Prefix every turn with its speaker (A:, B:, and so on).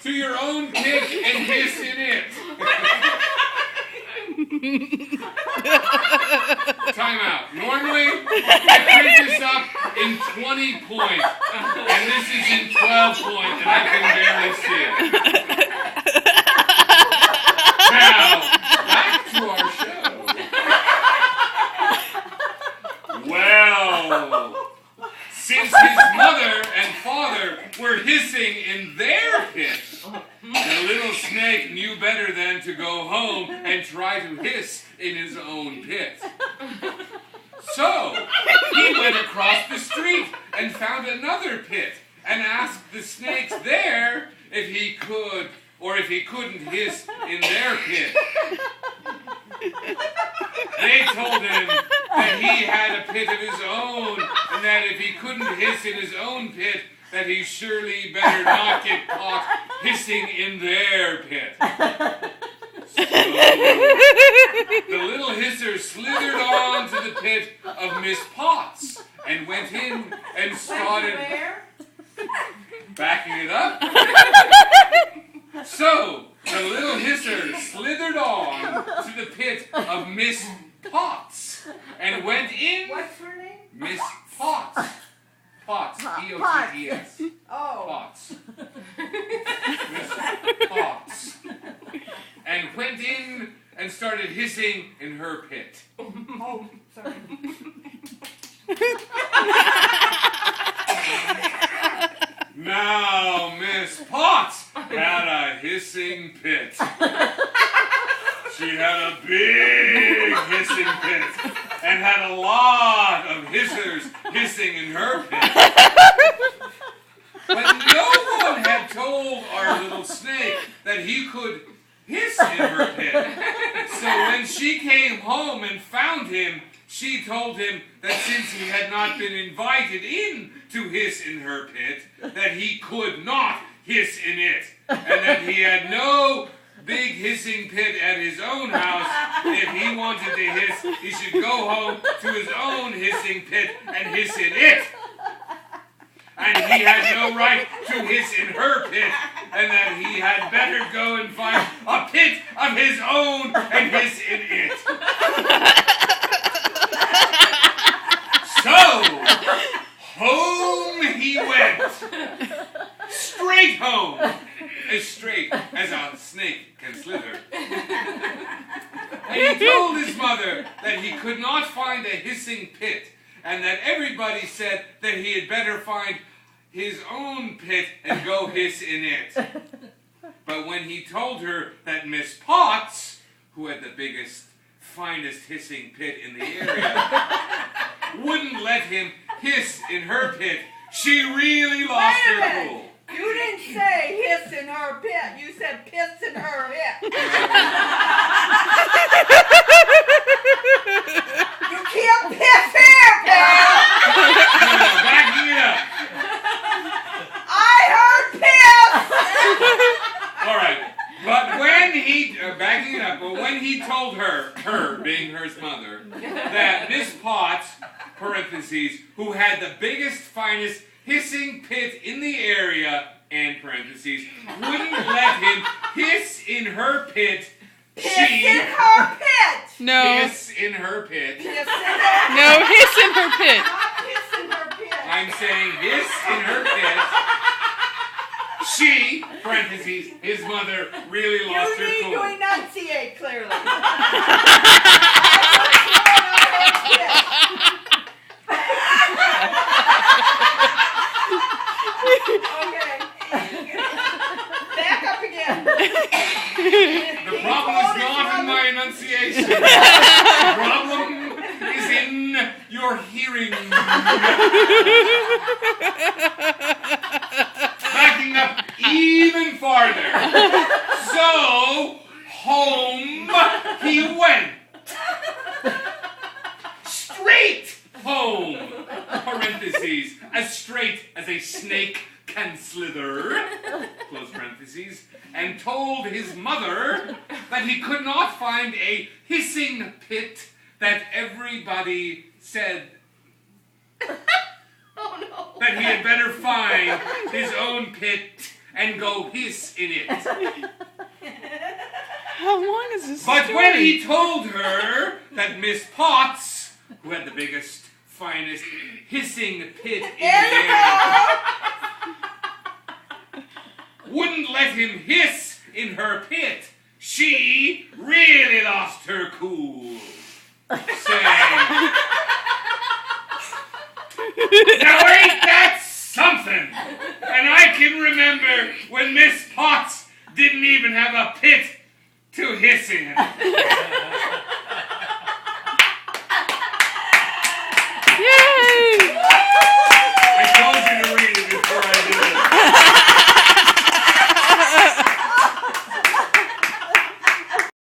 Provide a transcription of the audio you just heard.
A: to your own pit and hiss in it. Time out. Normally, I print this up in 20 points, and this is in 12 points, and I can barely see it. Now, back to our show. Well, since his mother and father were hissing in their pit, the little snake knew better than to go home and try to hiss in his own pit. So, he went across the street and found another pit and asked the snakes there if he could or if he couldn't hiss in their pit. They told him that he had a pit of his own and that if he couldn't hiss in his own pit, that he surely better not get caught hissing in their pit. So, the little hisser slithered on to the pit of Miss Potts and went in and started backing it up. So, the little hisser slithered on to the pit of Miss Potts and went in.
B: What's her name?
A: Miss Potts. Potts. P-O-T-T-S.
B: Oh.
A: Potts. Miss Potts. And went in and started hissing in her pit.
B: Oh, sorry.
A: Now, Miss Potts had a hissing pit. She had a big hissing pit and had a lot of hissers hissing in her pit. But no one had told our little snake that he could hiss in her pit. So when she came home and found him, she told him that since he had not been invited in to hiss in her pit, that he could not hiss in it, and that he had no big hissing pit at his own house. If he wanted to hiss, he should go home to his own hissing pit and hiss in it. And he had no right to hiss in her pit, and that he had better go and find a pit of his own and hiss in it. So, home he went. Straight home. As straight as a snake can slither. And he told his mother that he could not find a hissing pit, and that everybody said that he had better find his own pit and go hiss in it. But when he told her that Miss Potts, who had the biggest, finest hissing pit in the area, wouldn't let him hiss in her pit, she really lost her cool.
B: You didn't say hiss in her pit. You said piss in her pit. You can't piss here, pal.
A: No, backing it up.
B: I heard piss.
A: All right. But when he, backing it up, but when he told her being her mother, that Miss Potts, parentheses, who had the biggest, finest hissing pit in the area, and parentheses, wouldn't let him hiss in her pit,
B: Piss in her pit.
C: No.
A: hiss in her pit.
B: Piss in her pit.
C: No, hiss in her pit.
B: Not piss in her pit.
A: I'm saying hiss in her pit. She, parentheses, his mother, really lost her
B: You need
A: cool.
B: to enunciate clearly. I Okay. Back up again.
A: The problem is not in my enunciation. The problem is in your hearing. Backing up even farther. So, home he went. Straight home. Parentheses. As straight as a snake can slither. Close parentheses. And told his mother that he could not find a hissing pit that everybody said
B: Oh no.
A: that he had better find his own pit and go hiss in it.
C: How long is this
A: But
C: story?
A: when he told her that Miss Potts, who had the biggest, finest hissing pit in the area, wouldn't let him hiss in her pit, she really lost her cool. Saying, now ain't that something? And I can remember when Miss Potts didn't even have a pit to hiss in.